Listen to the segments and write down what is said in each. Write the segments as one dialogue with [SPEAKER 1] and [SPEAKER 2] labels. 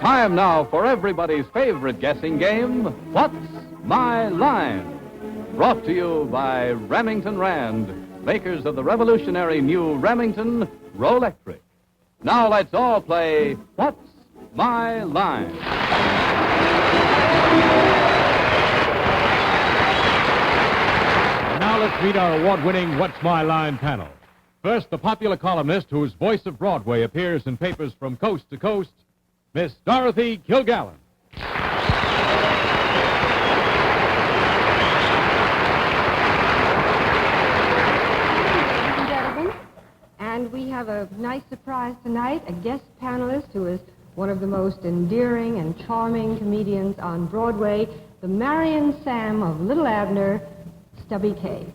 [SPEAKER 1] Time now for everybody's favorite guessing game, What's My Line? Brought to you by Remington Rand, makers of the revolutionary new Remington Rolectric. Now let's all play What's My Line?
[SPEAKER 2] Now let's meet our award-winning What's My Line panel. First, the popular columnist whose voice of Broadway appears in papers from coast to coast, Miss Dorothy Kilgallen.
[SPEAKER 3] Ladies and gentlemen, and we have a nice surprise tonight, a guest panelist who is one of the most endearing and charming comedians on Broadway, the Marion Sam of Little Abner, Stubby K.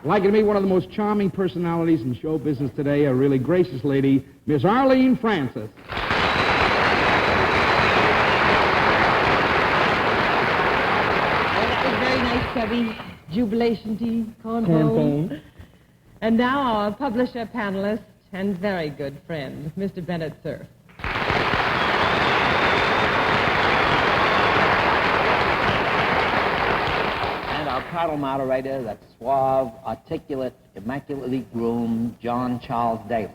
[SPEAKER 4] I'd like you to meet one of the most charming personalities in show business today, a really gracious lady, Miss Arlene Francis.
[SPEAKER 5] That was very nice, Stubby. Jubilation tea, cornpone. And now our publisher, panelist, and very good friend, Mr. Bennett Cerf.
[SPEAKER 6] And our panel moderator, that suave, articulate, immaculately groomed John Charles Daly.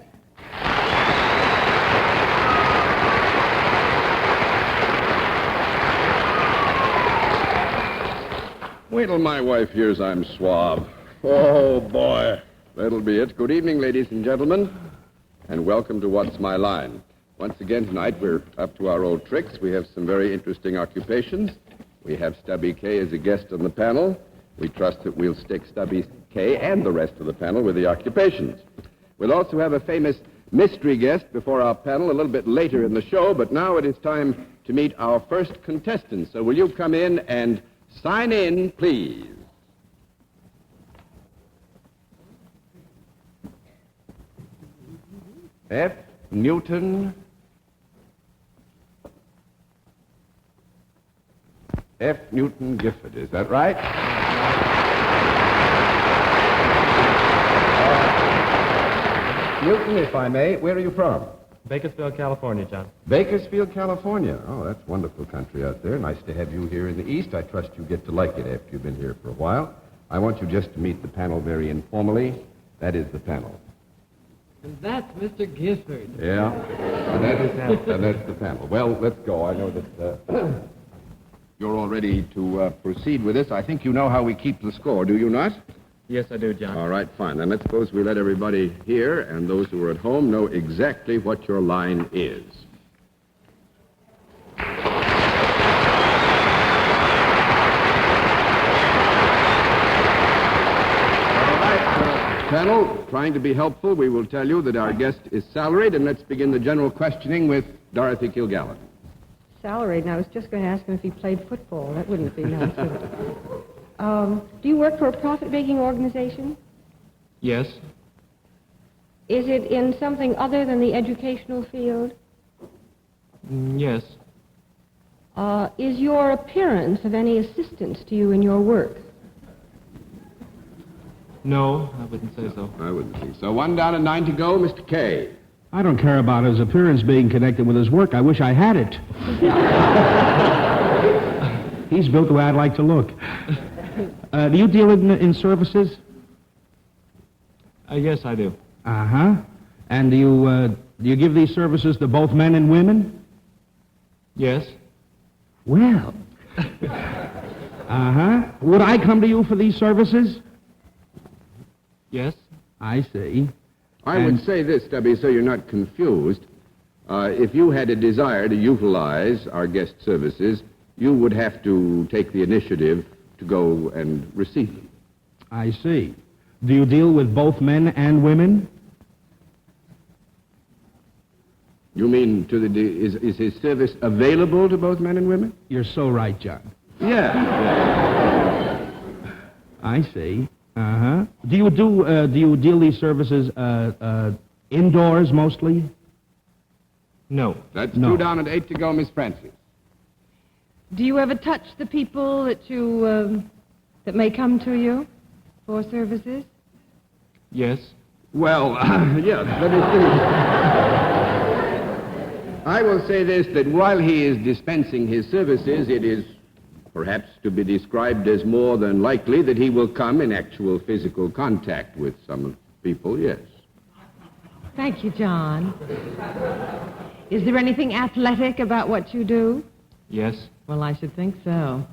[SPEAKER 7] Wait till my wife hears I'm suave. Oh, boy. That'll be it. Good evening, ladies and gentlemen, and welcome to What's My Line. Once again, tonight, we're up to our old tricks. We have some very interesting occupations. We have Stubby K as a guest on the panel. We trust that we'll stick Stubby K and the rest of the panel with the occupations. We'll also have a famous mystery guest before our panel a little bit later in the show, but now it is time to meet our first contestant. So will you come in and sign in, please? F. Newton. F. Newton Gifford, is that right? Newton, if I may, where are you from?
[SPEAKER 8] Bakersfield, California, John.
[SPEAKER 7] Bakersfield, California. Oh, that's wonderful country out there. Nice to have you here in the East. I trust you get to like it after you've been here for a while. I want you just to meet the panel very informally. That is the panel.
[SPEAKER 5] And that's Mr. Gifford.
[SPEAKER 7] Yeah, and that's the panel. Well, let's go. I know that you're all ready to proceed with this. I think you know how we keep the score, do you not?
[SPEAKER 8] Yes, I do, John.
[SPEAKER 7] All right, fine. Then let's suppose we let everybody here and those who are at home know exactly what your line is. Panel, trying to be helpful, we will tell you that our guest is salaried, and let's begin the general questioning with Dorothy Kilgallen.
[SPEAKER 3] Salaried, and I was just going to ask him if he played football. That wouldn't be nice, would it? Do you work for a profit-making organization?
[SPEAKER 8] Yes.
[SPEAKER 3] Is it in something other than the educational field?
[SPEAKER 8] Yes.
[SPEAKER 3] Is your appearance of any assistance to you in your work?
[SPEAKER 8] No, I wouldn't say so.
[SPEAKER 7] I wouldn't think so. 1 down and 9 to go, Mr. K.
[SPEAKER 4] I don't care about his appearance being connected with his work. I wish I had it. He's built the way I'd like to look. Do you deal in services?
[SPEAKER 8] Yes, I do.
[SPEAKER 4] Uh-huh. And do you give these services to both men and women?
[SPEAKER 8] Yes.
[SPEAKER 4] Well. Uh-huh. Would I come to you for these services?
[SPEAKER 8] Yes.
[SPEAKER 4] I see.
[SPEAKER 7] I would say this, Stubby, so you're not confused. If you had a desire to utilize our guest services, you would have to take the initiative to go and receive them.
[SPEAKER 4] I see. Do you deal with both men and women?
[SPEAKER 7] You mean is his service available to both men and women?
[SPEAKER 4] You're so right, John.
[SPEAKER 7] Yeah.
[SPEAKER 4] I see. Uh-huh. Do you deal these services indoors mostly?
[SPEAKER 8] No.
[SPEAKER 7] That's
[SPEAKER 4] No.
[SPEAKER 7] 2 down and 8 to go, Miss Francis.
[SPEAKER 5] Do you ever touch the people that you that may come to you for services?
[SPEAKER 8] Yes.
[SPEAKER 7] Well, yes, let me see. I will say this, that while he is dispensing his services, it is perhaps to be described as more than likely that he will come in actual physical contact with some people, yes.
[SPEAKER 5] Thank you, John. Is there anything athletic about what you do?
[SPEAKER 8] Yes.
[SPEAKER 5] Well, I should think so.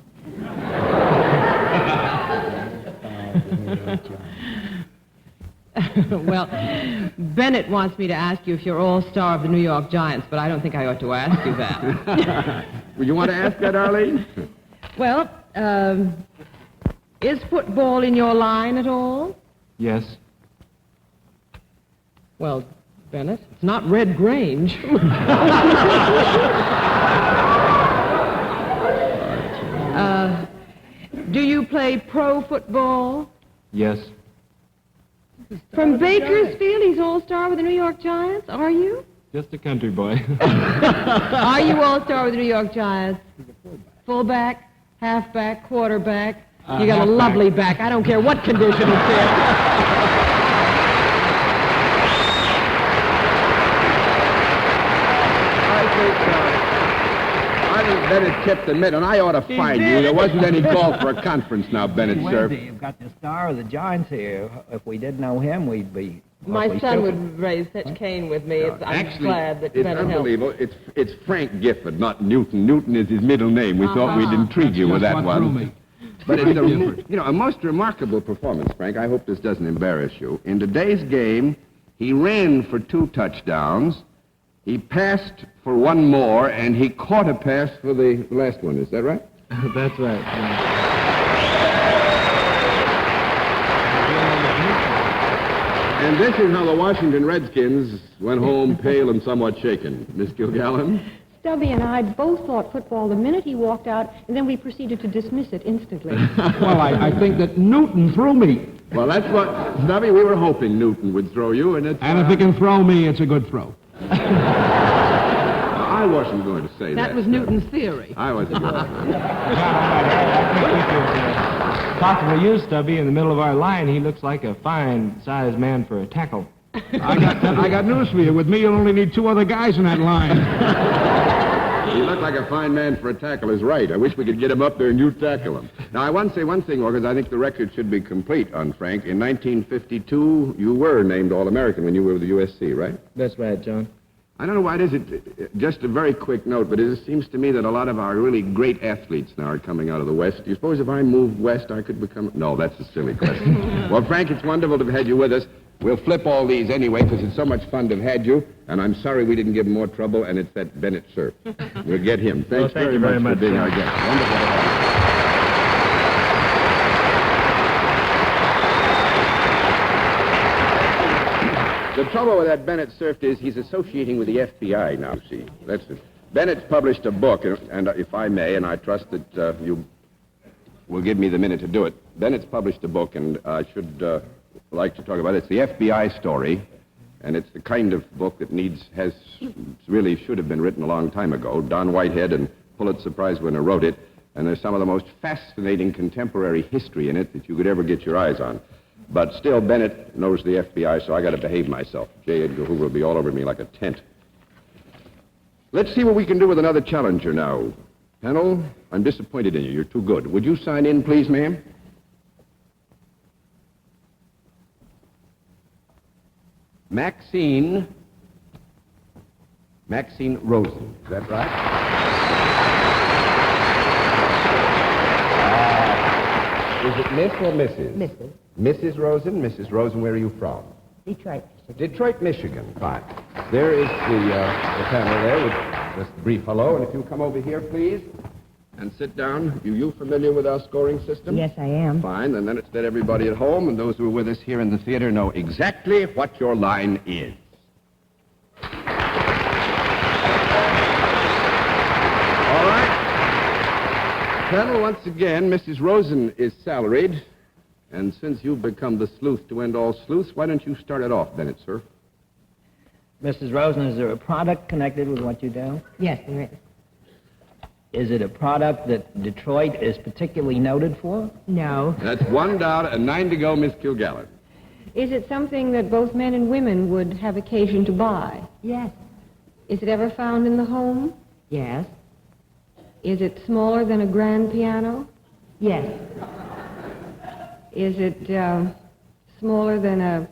[SPEAKER 5] Well, Bennett wants me to ask you if you're all-star of the New York Giants, but I don't think I ought to ask you that.
[SPEAKER 7] Would you want to ask that, Arlene?
[SPEAKER 5] Well, is football in your line at all?
[SPEAKER 8] Yes.
[SPEAKER 5] Well, Bennett, it's not Red Grange. Do you play pro football?
[SPEAKER 8] Yes.
[SPEAKER 5] From Bakersfield, he's all-star with the New York Giants, are you?
[SPEAKER 8] Just a country boy.
[SPEAKER 5] Are you all-star with the New York Giants? Fullback, halfback, quarterback? You got a lovely back. I don't care what condition it's in.
[SPEAKER 7] I think Bennett tipped the mitt, and I ought to find you. There wasn't any call for a conference now, Bennett, sir.
[SPEAKER 6] Wendy, you've got the star of the Giants here. If we didn't know him, we'd be...
[SPEAKER 5] My
[SPEAKER 6] awfully
[SPEAKER 5] son
[SPEAKER 6] stupid.
[SPEAKER 5] would raise such Cain with me. I'm
[SPEAKER 7] Actually,
[SPEAKER 5] glad that
[SPEAKER 7] it's
[SPEAKER 5] Bennett helped.
[SPEAKER 7] unbelievable. It's Frank Gifford, not Newton. Newton is his middle name. We thought we'd intrigue you with that one. But it's a most remarkable performance, Frank. I hope this doesn't embarrass you. In today's game, he ran for 2 touchdowns. He passed for 1 more, and he caught a pass for the last one. Is that right?
[SPEAKER 8] That's right. Yeah.
[SPEAKER 7] And this is how the Washington Redskins went home pale and somewhat shaken. Miss Kilgallen?
[SPEAKER 3] Stubby and I both thought football the minute he walked out, and then we proceeded to dismiss it instantly.
[SPEAKER 4] Well, I think that Newton threw me.
[SPEAKER 7] Well, that's what, Stubby, we were hoping Newton would throw you, and it's...
[SPEAKER 4] And if he can throw me, it's a good throw.
[SPEAKER 7] I wasn't going to say that.
[SPEAKER 5] That was Newton's theory.
[SPEAKER 7] I wasn't going to.
[SPEAKER 8] Possible you, Stubby, in the middle of our line. He looks like a fine-sized man for a tackle.
[SPEAKER 4] I got news for you. With me, you'll only need 2 other guys in that line.
[SPEAKER 7] You look like a fine man for a tackle is right. I wish we could get him up there and you tackle him. Now, I want to say one thing, because I think the record should be complete on Frank. In 1952, you were named All-American when you were with the USC, right?
[SPEAKER 8] That's right, John.
[SPEAKER 7] I don't know why it is. Just a very quick note, but it seems to me that a lot of our really great athletes now are coming out of the West. Do you suppose if I moved west, I could become... No, that's a silly question. Well, Frank, it's wonderful to have had you with us. We'll flip all these anyway, because it's so much fun to have had you, and I'm sorry we didn't give him more trouble, and it's that Bennett Cerf. We'll get him. Thanks
[SPEAKER 8] thank you very much
[SPEAKER 7] for being
[SPEAKER 8] John.
[SPEAKER 7] our guest. Wonderful to have you. The trouble with that Bennett Cerf is he's associating with the FBI now, see. That's it. Bennett's published a book, and if I may, and I trust that you will give me the minute to do it. Bennett's published a book, and I should like to talk about it. It's the FBI story, and it's the kind of book that really should have been written a long time ago. Don Whitehead and Pulitzer Prize winner wrote it, and there's some of the most fascinating contemporary history in it that you could ever get your eyes on. But still, Bennett knows the FBI, so I got to behave myself. J. Edgar Hoover will be all over me like a tent. Let's see what we can do with another challenger now. Panel, I'm disappointed in you. You're too good. Would you sign in, please, ma'am? Maxine Rosen. Is that right? Is it Miss or Mrs.?
[SPEAKER 3] Mrs.
[SPEAKER 7] Mrs. Rosen. Mrs. Rosen, where are you from?
[SPEAKER 3] Detroit.
[SPEAKER 7] Detroit, Michigan. Fine. There is the panel there with just a brief hello. And if you come over here, please, and sit down. Are you familiar with our scoring system?
[SPEAKER 3] Yes, I am.
[SPEAKER 7] Fine. And then it's that everybody at home and those who are with us here in the theater know exactly what your line is. All right. Panel, once again, Mrs. Rosen is salaried. And since you've become the sleuth to end all sleuths, why don't you start it off, Bennett, sir?
[SPEAKER 6] Mrs. Rosen, is there a product connected with what you do?
[SPEAKER 3] Yes, there is.
[SPEAKER 6] Is it a product that Detroit is particularly noted for?
[SPEAKER 5] No.
[SPEAKER 7] That's 1 down and 9 to go, Miss Kilgallen.
[SPEAKER 3] Is it something that both men and women would have occasion to buy?
[SPEAKER 5] Yes.
[SPEAKER 3] Is it ever found in the home?
[SPEAKER 5] Yes.
[SPEAKER 3] Is it smaller than a grand piano?
[SPEAKER 5] Yes.
[SPEAKER 3] Is it smaller than a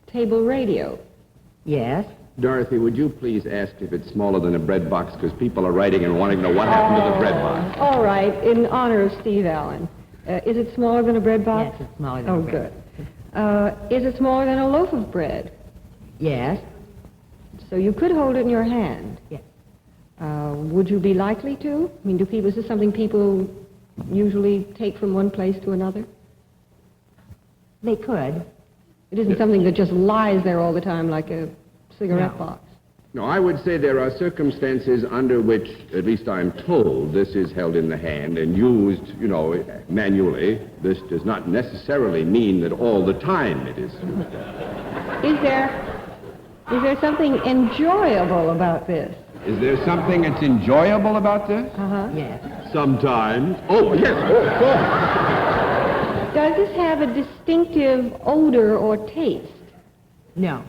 [SPEAKER 3] table radio?
[SPEAKER 5] Yes.
[SPEAKER 7] Dorothy, would you please ask if it's smaller than a bread box, because people are writing and wanting to know what happened to the bread box.
[SPEAKER 3] All right, in honor of Steve Allen. Is it smaller than a bread box?
[SPEAKER 5] Yes, it's smaller than
[SPEAKER 3] Oh,
[SPEAKER 5] a bread.
[SPEAKER 3] good. Is it smaller than a loaf of bread?
[SPEAKER 5] Yes.
[SPEAKER 3] So you could hold it in your hand.
[SPEAKER 5] Yes.
[SPEAKER 3] Would you be likely to? I mean, is this something people usually take from one place to another?
[SPEAKER 5] They could.
[SPEAKER 3] It isn't something that just lies there all the time like a cigarette
[SPEAKER 5] No.
[SPEAKER 3] box.
[SPEAKER 7] No, I would say there are circumstances under which, at least I'm told, this is held in the hand and used, manually. This does not necessarily mean that all the time it is.
[SPEAKER 3] Is there something enjoyable about this?
[SPEAKER 7] Is there something that's enjoyable about this?
[SPEAKER 3] Uh-huh.
[SPEAKER 5] Yes.
[SPEAKER 7] Sometimes. Oh, yes, of course.
[SPEAKER 3] Does this have a distinctive odor or taste?
[SPEAKER 5] No.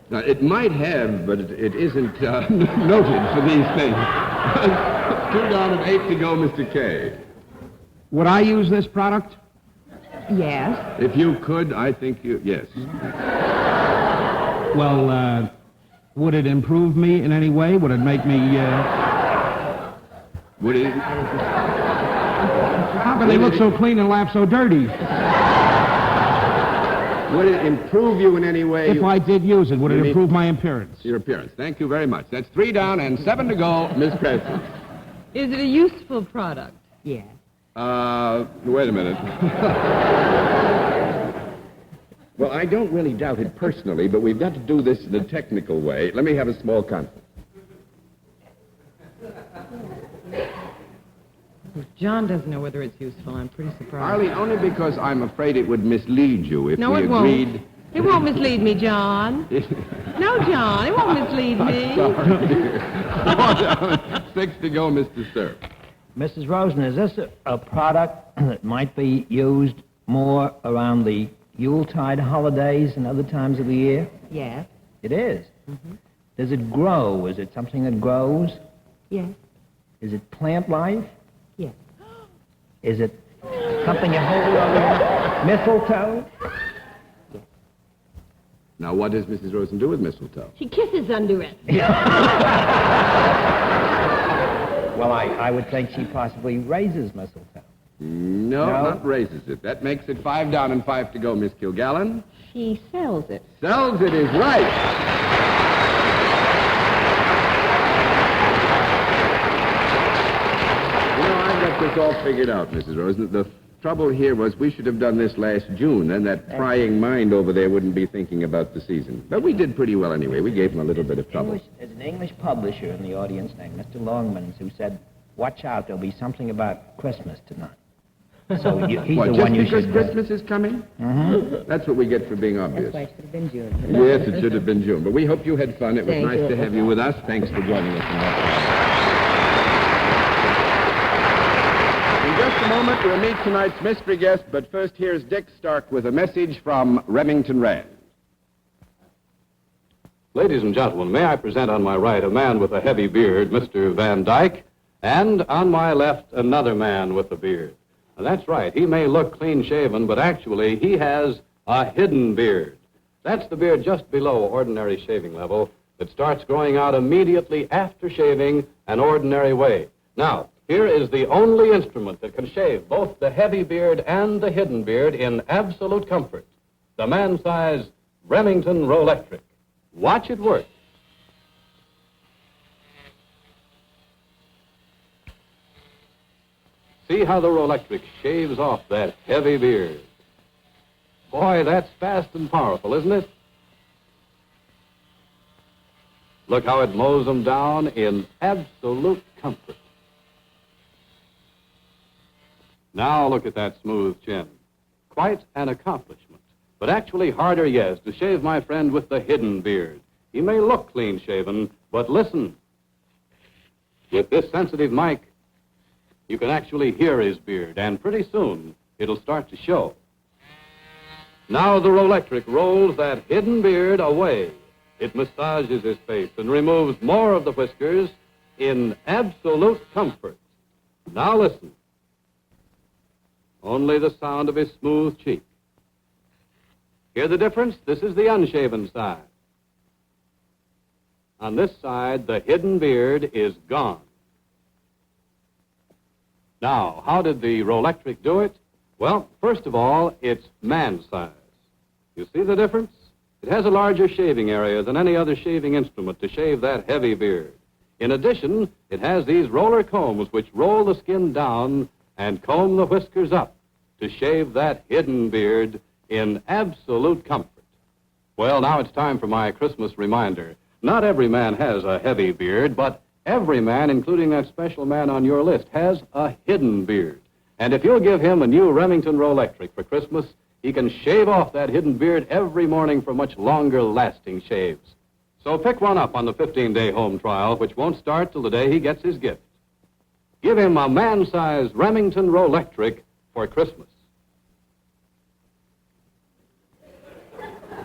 [SPEAKER 7] Now, it might have, but it isn't noted for these things. 2 down and 8 to go, Mr. K.
[SPEAKER 4] Would I use this product?
[SPEAKER 5] Yes.
[SPEAKER 7] If you could, I think you, yes.
[SPEAKER 4] Well, would it improve me in any way? Would it make me,
[SPEAKER 7] Would it?
[SPEAKER 4] How can they look so clean and laugh so dirty?
[SPEAKER 7] Would it improve you in any way?
[SPEAKER 4] If I did use it, would it
[SPEAKER 7] You mean-
[SPEAKER 4] improve my appearance?
[SPEAKER 7] Your appearance. Thank you very much. That's 3 down and 7 to go, Miss Cranston.
[SPEAKER 5] Is it a useful product? Yes.
[SPEAKER 7] Wait a minute. Well, I don't really doubt it personally, but we've got to do this in a technical way. Let me have a small conference.
[SPEAKER 5] John doesn't know whether it's useful. I'm pretty surprised.
[SPEAKER 7] Arlene, only because I'm afraid it would mislead you if
[SPEAKER 5] No,
[SPEAKER 7] we
[SPEAKER 5] it
[SPEAKER 7] agreed.
[SPEAKER 5] won't. It won't mislead me, John. No, John, it won't mislead me.
[SPEAKER 7] Sorry. 6 to go, Mr. Sir.
[SPEAKER 6] Mrs. Rosen, is this a product that might be used more around the Yuletide holidays and other times of the year?
[SPEAKER 5] Yes.
[SPEAKER 6] It is. Mm-hmm. Does it grow? Is it something that grows?
[SPEAKER 5] Yes.
[SPEAKER 6] Is it plant life?
[SPEAKER 5] Yes.
[SPEAKER 6] Is it something you hold over here? Mistletoe?
[SPEAKER 7] Now, what does Mrs. Rosen do with mistletoe?
[SPEAKER 5] She kisses under it.
[SPEAKER 6] Well, I would think she possibly raises mistletoe.
[SPEAKER 7] No,
[SPEAKER 6] No?
[SPEAKER 7] not raises it. That makes it 5 down and 5 to go, Miss Kilgallen.
[SPEAKER 3] She sells it.
[SPEAKER 7] Sells it is right. I've got this all figured out, Mrs. Rosen. The trouble here was we should have done this last June, then that prying mind over there wouldn't be thinking about the season. But we did pretty well anyway. We gave him a little bit of trouble.
[SPEAKER 6] There's an English publisher in the audience named Mr. Longmans who said, watch out, there'll be something about Christmas tonight. So he's
[SPEAKER 7] What,
[SPEAKER 6] the
[SPEAKER 7] just
[SPEAKER 6] one you
[SPEAKER 7] because
[SPEAKER 6] should...
[SPEAKER 7] Christmas is coming?
[SPEAKER 6] Mm-hmm.
[SPEAKER 7] That's what we get for being obvious.
[SPEAKER 5] That's why it should have been June.
[SPEAKER 7] Yes, it should have been June. But we hope you had fun. It was
[SPEAKER 5] Thank
[SPEAKER 7] nice
[SPEAKER 5] you.
[SPEAKER 7] to have you with us. Thanks for joining us tonight. In just a moment, we'll meet tonight's mystery guest, but first here's Dick Stark with a message from Remington Rand.
[SPEAKER 1] Ladies and gentlemen, may I present on my right a man with a heavy beard, Mr. Van Dyke, and on my left another man with a beard. Now, that's right, he may look clean-shaven, but actually he has a hidden beard. That's the beard just below ordinary shaving level that starts growing out immediately after shaving an ordinary way. Now, here is the only instrument that can shave both the heavy beard and the hidden beard in absolute comfort. The man-size Remington Rolectric. Watch it work. See how the Rolectric shaves off that heavy beard. Boy, that's fast and powerful, isn't it? Look how it mows them down in absolute comfort. Now look at that smooth chin. Quite an accomplishment. But actually harder yet is to shave my friend with the hidden beard. He may look clean-shaven, but listen. With this sensitive mic, you can actually hear his beard, and pretty soon it'll start to show. Now the Rolectric rolls that hidden beard away. It massages his face and removes more of the whiskers in absolute comfort. Now listen. Only the sound of his smooth cheek. Hear the difference? This is the unshaven side. On this side, the hidden beard is gone. Now, how did the Rolectric do it? Well, first of all, it's man size. You see the difference? It has a larger shaving area than any other shaving instrument to shave that heavy beard. In addition, it has these roller combs which roll the skin down and comb the whiskers up to shave that hidden beard in absolute comfort. Well, now it's time for my Christmas reminder. Not every man has a heavy beard, but every man, including that special man on your list, has a hidden beard. And if you'll give him a new Remington Rolectric for Christmas, he can shave off that hidden beard every morning for much longer-lasting shaves. So pick one up on the 15-day home trial, which won't start till the day he gets his gift. Give him a man-sized Remington Rolectric for Christmas.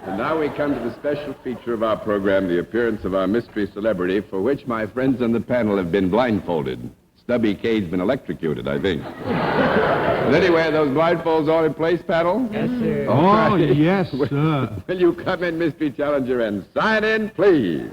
[SPEAKER 7] And now we come to the special feature of our program, the appearance of our mystery celebrity, for which my friends on the panel have been blindfolded. Stubby K's been electrocuted, I think. But anyway, are those blindfolds all in place, panel?
[SPEAKER 6] Yes, sir.
[SPEAKER 4] Oh, yes, sir.
[SPEAKER 7] Will you come in, Mystery Challenger, and sign in, please?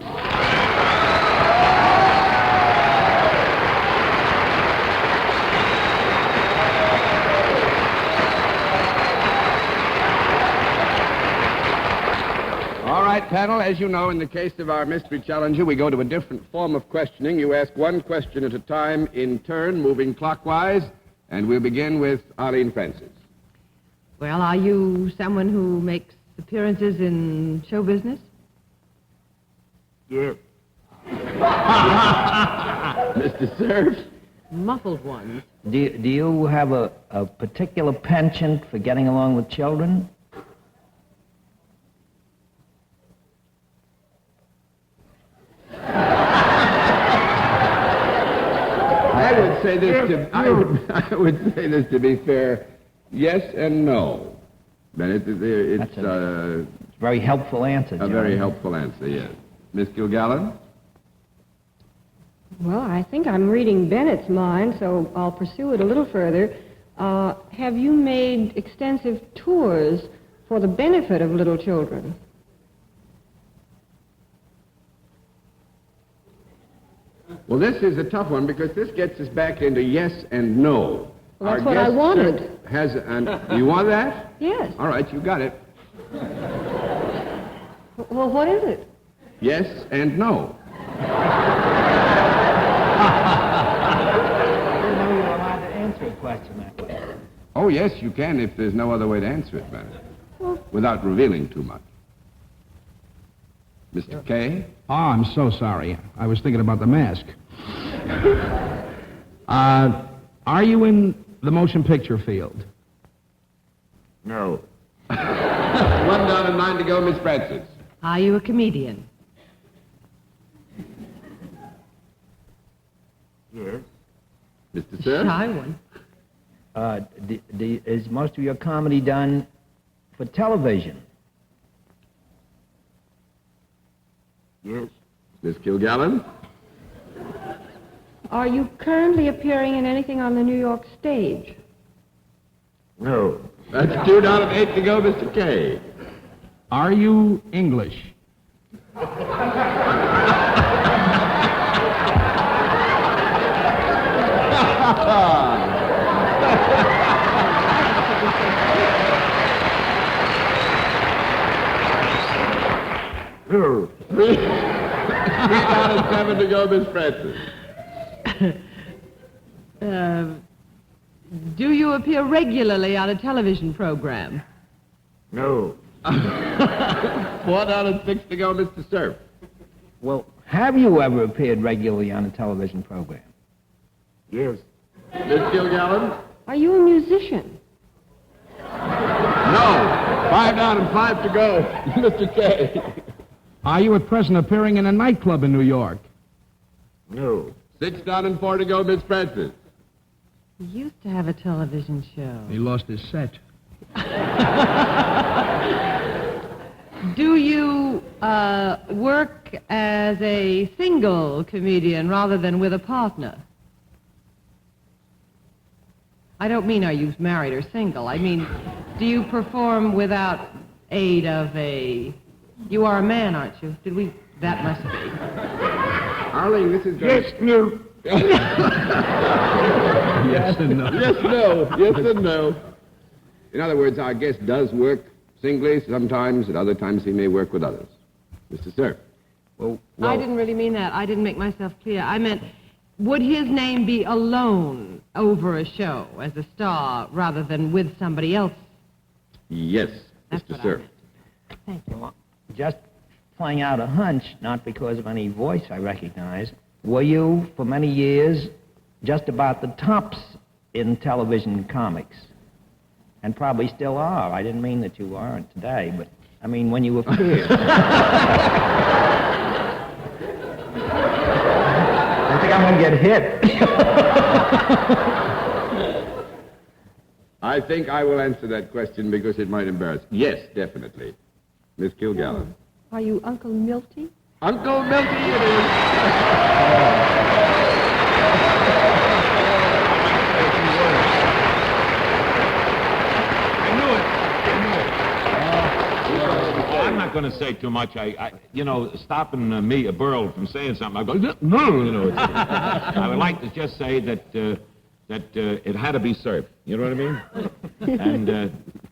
[SPEAKER 7] All right, panel, as you know, in the case of our Mystery Challenger, we go to a different form of questioning. You ask one question at a time in turn, moving clockwise, and we'll begin with Arlene Francis.
[SPEAKER 5] Well, are you someone who makes appearances in show business?
[SPEAKER 6] Yes.
[SPEAKER 7] Mr. Cerf?
[SPEAKER 5] Muffled ones.
[SPEAKER 6] Do you have a particular penchant for getting along with children?
[SPEAKER 7] I would say this to be fair, yes and no. But it's
[SPEAKER 6] a very helpful answer, John.
[SPEAKER 7] A very helpful answer, yes. Miss Kilgallen?
[SPEAKER 3] Well, I think I'm reading Bennett's mind, so I'll pursue it a little further. Have you made extensive tours for the benefit of little children?
[SPEAKER 7] Well, this is a tough one because this gets us back into yes and no.
[SPEAKER 3] Well, that's what I wanted.
[SPEAKER 7] You want that?
[SPEAKER 3] Yes.
[SPEAKER 7] All right, you got it.
[SPEAKER 3] Well, what is it?
[SPEAKER 7] Yes and no.
[SPEAKER 6] I didn't know you were allowed to answer a question that way.
[SPEAKER 7] Oh, yes, you can if there's no other way to answer it, man. Without revealing too much. Mr. K?
[SPEAKER 4] Oh, I'm so sorry. I was thinking about the mask. Are you in the motion picture field?
[SPEAKER 6] No.
[SPEAKER 7] 1 down and 9 to go, Miss Francis.
[SPEAKER 5] Are you a comedian?
[SPEAKER 6] Yes.
[SPEAKER 7] Mr. Sir?
[SPEAKER 5] Shy one.
[SPEAKER 6] Is most of your comedy done for television? Yes.
[SPEAKER 7] Miss Kilgallen?
[SPEAKER 3] Are you currently appearing in anything on the New York stage?
[SPEAKER 6] No.
[SPEAKER 7] That's 2 down and 8 to go, Mr. K.
[SPEAKER 4] Are you English?
[SPEAKER 7] No. 3 down and 7 to go, Miss Francis.
[SPEAKER 5] Do you appear regularly on a television program?
[SPEAKER 6] No.
[SPEAKER 7] 4 down and 6 to go, Mr. Cerf.
[SPEAKER 6] Well, have you ever appeared regularly on a television program?
[SPEAKER 7] Yes. Miss Kilgallen?
[SPEAKER 3] Are you a musician?
[SPEAKER 7] No. 5 down and 5 to go, Mr. K.
[SPEAKER 4] Are you at present appearing in a nightclub in New York?
[SPEAKER 6] No.
[SPEAKER 7] 6 down and 4 to go, Miss Francis.
[SPEAKER 5] He used to have a television show.
[SPEAKER 4] He lost his set.
[SPEAKER 5] Do you work as a single comedian rather than with a partner? I don't mean are you married or single. I mean, do you perform without aid of a... You are a man, aren't you? That must be.
[SPEAKER 7] Arlene, this is...
[SPEAKER 6] Yes, no.
[SPEAKER 4] Yes and no.
[SPEAKER 7] Yes, no. Yes and no. In other words, our guest does work singly sometimes, at other times he may work with others. Mr. Sir.
[SPEAKER 6] Well,
[SPEAKER 5] I didn't really mean that. I didn't make myself clear. I meant, would his name be alone over a show as a star rather than with somebody else?
[SPEAKER 7] Yes,
[SPEAKER 5] That's
[SPEAKER 7] Mr.
[SPEAKER 5] what
[SPEAKER 7] Sir.
[SPEAKER 5] I meant. Thank you.
[SPEAKER 6] just playing out a hunch, not because of any voice I recognize, were you, for many years, just about the tops in television comics? And probably still are. I didn't mean that you aren't today, but I mean when you appeared. I think I'm going to get hit.
[SPEAKER 7] I think I will answer that question because it might embarrass. Yes, definitely. Miss Kilgallen.
[SPEAKER 3] Are you Uncle Milty?
[SPEAKER 7] Uncle Milty it is.
[SPEAKER 2] I'm not going to say too much. Stopping me, a Burl, from saying something, I go, no. I would like to just say that it had to be served. You know what I mean? And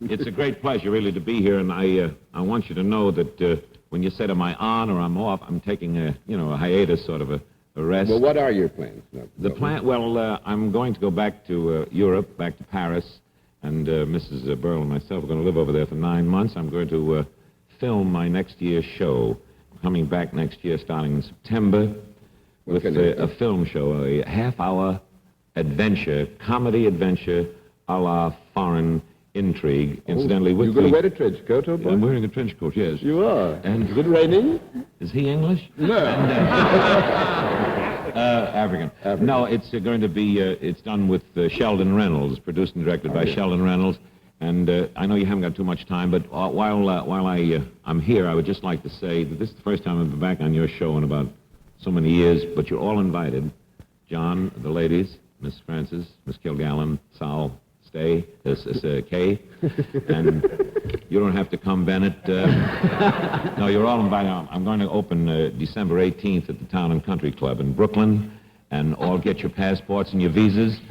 [SPEAKER 2] it's a great pleasure, really, to be here. And I want you to know that when you said, am I on or I'm off, I'm taking a hiatus, sort of a rest.
[SPEAKER 7] Well, what are your plans?
[SPEAKER 2] The plan? Well, I'm going to go back to Europe, back to Paris, and Mrs. Burl and myself are going to live over there for 9 months. I'm going to film my next year's show, coming back next year, starting in September, with a film show, a half-hour adventure, comedy adventure, a la foreign intrigue. Incidentally,
[SPEAKER 7] you're going to wear a trench coat, oh boy?
[SPEAKER 2] I'm wearing a trench coat, yes.
[SPEAKER 7] You are.
[SPEAKER 2] And
[SPEAKER 7] is it raining?
[SPEAKER 2] Is he English?
[SPEAKER 7] No.
[SPEAKER 2] And, African. No, it's going to be, it's done with Sheldon Reynolds, produced and directed by Sheldon Reynolds. And I know you haven't got too much time, but while I'm here, I would just like to say that this is the first time I've been back on your show in about so many years, but you're all invited. John, the ladies, Miss Francis, Miss Kilgallen, Sal, Kay, and you don't have to come, Bennett. No, you're all invited. I'm going to open December 18th at the Town and Country Club in Brooklyn, and all get your passports and your visas.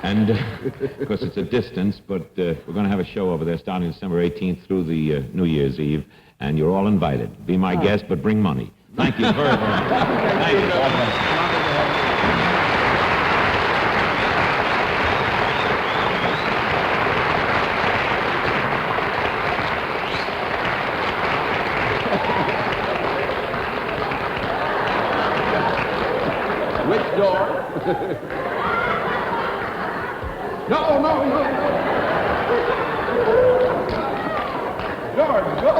[SPEAKER 2] And, of course, it's a distance, but we're going to have a show over there starting December 18th through the New Year's Eve, and you're all invited. Be my guest, but bring money. Thank you very much. Thank you.
[SPEAKER 7] Which door? No. George, go.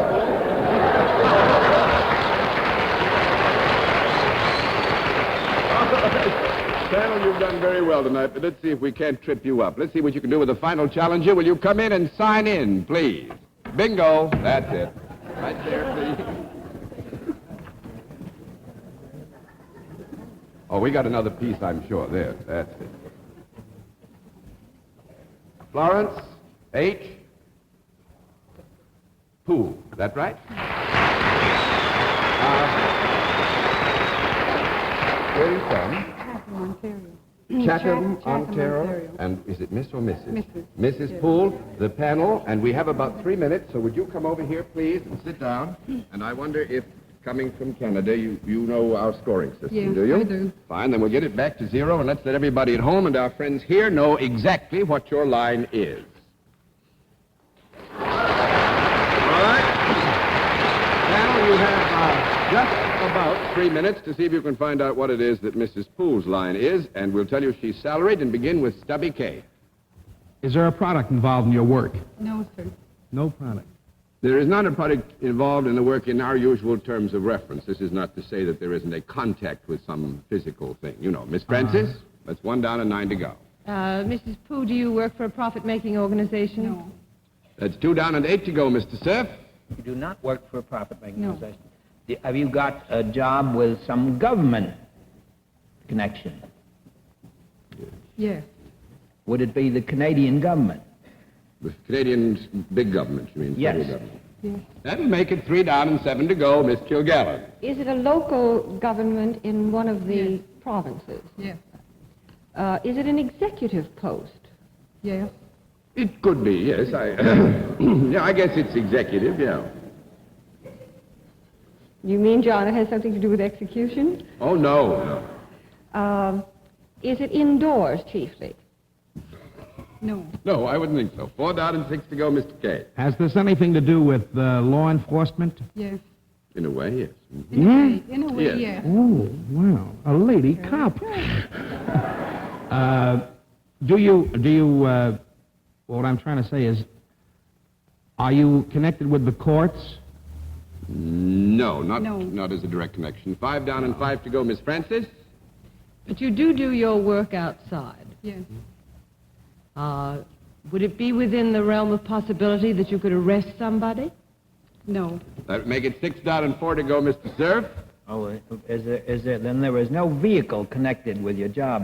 [SPEAKER 7] Samuel, you've done very well tonight, but let's see if we can't trip you up. Let's see what you can do with the final challenger. Will you come in and sign in, please? Bingo. That's it. Right there, please. Oh, we got another piece, I'm sure. There, that's it. Florence H. Poole. Is that right? Where are you from?
[SPEAKER 3] Chatham, Ontario.
[SPEAKER 7] Chatham, Ontario. And is it Miss or Mrs.?
[SPEAKER 3] Mrs.
[SPEAKER 7] Mrs. Poole, the panel, and we have about 3 minutes, so would you come over here, please, and sit down? And I wonder if, coming from Canada, you know our scoring system,
[SPEAKER 3] Yes,
[SPEAKER 7] do you?
[SPEAKER 3] I do.
[SPEAKER 7] Fine, then we'll get it back to 0, and let's let everybody at home and our friends here know exactly what your line is. All right? Panel, you have just about 3 minutes to see if you can find out what it is that Mrs. Poole's line is, and we'll tell you she's salaried and begin with Stubby K.
[SPEAKER 4] Is there a product involved in your work?
[SPEAKER 3] No, sir.
[SPEAKER 4] No product.
[SPEAKER 7] There is not a product involved in the work in our usual terms of reference. This is not to say that there isn't a contact with some physical thing. You know, Miss Francis, that's 1 down and 9 to go.
[SPEAKER 3] Mrs. Pooh, do you work for a profit-making organization?
[SPEAKER 5] No.
[SPEAKER 7] That's 2 down and 8 to go, Mr. Cerf.
[SPEAKER 6] You do not work for a profit-making organization. Have you got a job with some government connection?
[SPEAKER 5] Yes.
[SPEAKER 6] Would it be the Canadian government?
[SPEAKER 7] The Canadian big government, you mean?
[SPEAKER 6] Yes.
[SPEAKER 7] Federal government. Yes. That'll make it 3 down and 7 to go, Miss Kilgallen.
[SPEAKER 3] Is it a local government in one of the provinces?
[SPEAKER 5] Yes.
[SPEAKER 3] Is it an executive post?
[SPEAKER 5] Yes.
[SPEAKER 7] It could be, yes. Yeah, I guess it's executive, yeah.
[SPEAKER 3] You mean, John, it has something to do with execution?
[SPEAKER 7] Oh, no.
[SPEAKER 3] Is it indoors, chiefly?
[SPEAKER 5] No.
[SPEAKER 7] No, I wouldn't think so. 4 down and 6 to go, Mr. K.
[SPEAKER 4] Has this anything to do with law enforcement?
[SPEAKER 5] Yes.
[SPEAKER 7] In a way, yes.
[SPEAKER 5] In a way,
[SPEAKER 7] Yes.
[SPEAKER 5] yes.
[SPEAKER 4] Oh, wow. A lady cop. What I'm trying to say is, are you connected with the courts?
[SPEAKER 7] No, not as a direct connection. 5 down and 5 to go, Miss Francis.
[SPEAKER 5] But you do your work outside. Yes.
[SPEAKER 3] Would it be within the realm of possibility that you could arrest somebody?
[SPEAKER 5] No.
[SPEAKER 7] That would make it 6 down and 4 to go, Mr. Cerf.
[SPEAKER 6] Oh, then there is no vehicle connected with your job.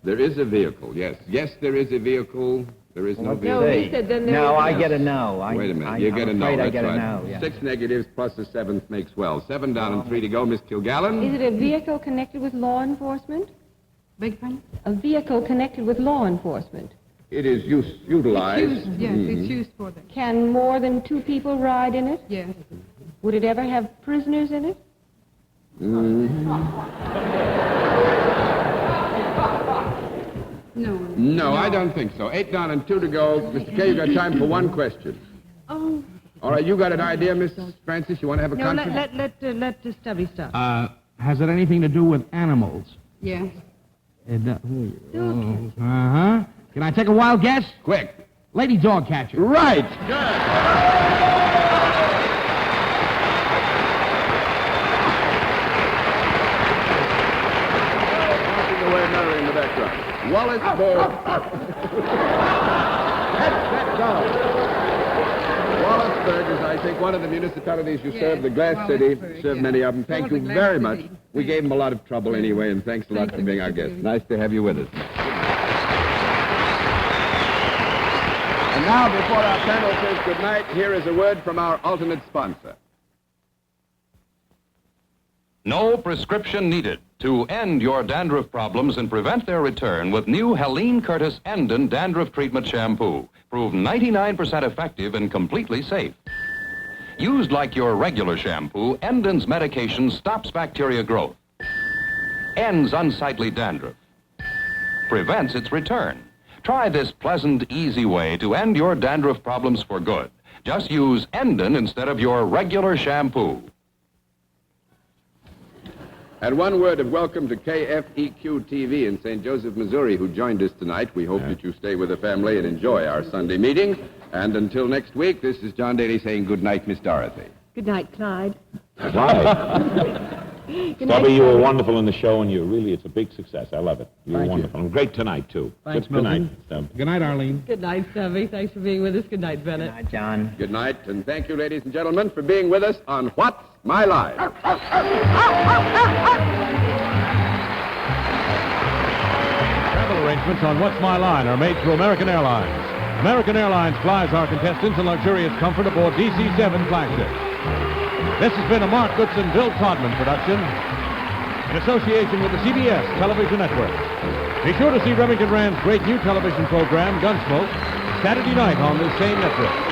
[SPEAKER 7] There is a vehicle, yes. Yes, there is a vehicle. There is no vehicle.
[SPEAKER 3] No, he said then there
[SPEAKER 6] No,
[SPEAKER 3] is
[SPEAKER 6] I get a no.
[SPEAKER 7] Wait a minute. You get a no.
[SPEAKER 6] I'm afraid I
[SPEAKER 7] That's
[SPEAKER 6] get
[SPEAKER 7] right.
[SPEAKER 6] a no, yeah.
[SPEAKER 7] 6 negatives plus the 7th makes well. 7 down and 3 to go, Miss Kilgallen.
[SPEAKER 3] Is it a vehicle connected with law enforcement?
[SPEAKER 5] Beg pardon?
[SPEAKER 3] A vehicle connected with law enforcement.
[SPEAKER 7] It is utilized.
[SPEAKER 5] It's used for that.
[SPEAKER 3] Can more than 2 people ride in it?
[SPEAKER 5] Yes.
[SPEAKER 3] Would it ever have prisoners in it?
[SPEAKER 7] No, I don't think so. 8 down and 2 to go. Mr. K, you've got time for 1 question.
[SPEAKER 5] Oh.
[SPEAKER 7] All right, you got an idea, Miss Francis? You want to have a
[SPEAKER 3] No,
[SPEAKER 7] conference?
[SPEAKER 3] let the stubby start.
[SPEAKER 4] Has it anything to do with animals?
[SPEAKER 5] Yes.
[SPEAKER 4] Uh-huh. Can I take a wild guess?
[SPEAKER 7] Quick.
[SPEAKER 4] Lady dog catcher.
[SPEAKER 7] Right. Walking away merrily in the background. Wallaceburg. That dog. Wallaceburg is, I think, one of the municipalities you serve, the Glass City. Serve many of them. Thank you very much. We gave them a lot of trouble anyway, and thanks a lot for being our guest. Nice to have you with us. And now, before our panel says good night, here is a word from our alternate sponsor.
[SPEAKER 1] No prescription needed to end your dandruff problems and prevent their return with new Helene Curtis Endon Dandruff Treatment Shampoo. Proved 99% effective and completely safe. Used like your regular shampoo, Endon's medication stops bacteria growth, ends unsightly dandruff, prevents its return. Try this pleasant, easy way to end your dandruff problems for good. Just use Endon instead of your regular shampoo.
[SPEAKER 7] And one word of welcome to KFEQ-TV in St. Joseph, Missouri, who joined us tonight. We hope that you stay with the family and enjoy our Sunday meeting. And until next week, this is John Daly saying good night, Miss Dorothy.
[SPEAKER 3] Good night, Clyde.
[SPEAKER 2] Stubby, you were wonderful in the show, and it's a big success. I love it. You were wonderful. And great tonight, too.
[SPEAKER 4] Thanks,
[SPEAKER 2] Good night,
[SPEAKER 4] Milton.
[SPEAKER 2] Stub.
[SPEAKER 4] Good night, Arlene.
[SPEAKER 3] Good night, Stubby. Thanks for being with us. Good night, Bennett.
[SPEAKER 6] Good night, John.
[SPEAKER 7] Good night, and thank you, ladies and gentlemen, for being with us on What's My Line?
[SPEAKER 9] Travel arrangements on What's My Line are made through American Airlines. American Airlines flies our contestants in luxurious comfort aboard DC-7 flagships. This has been a Mark Goodson, Bill Todman production in association with the CBS Television Network. Be sure to see Remington Rand's great new television program, Gunsmoke, Saturday night on this same network.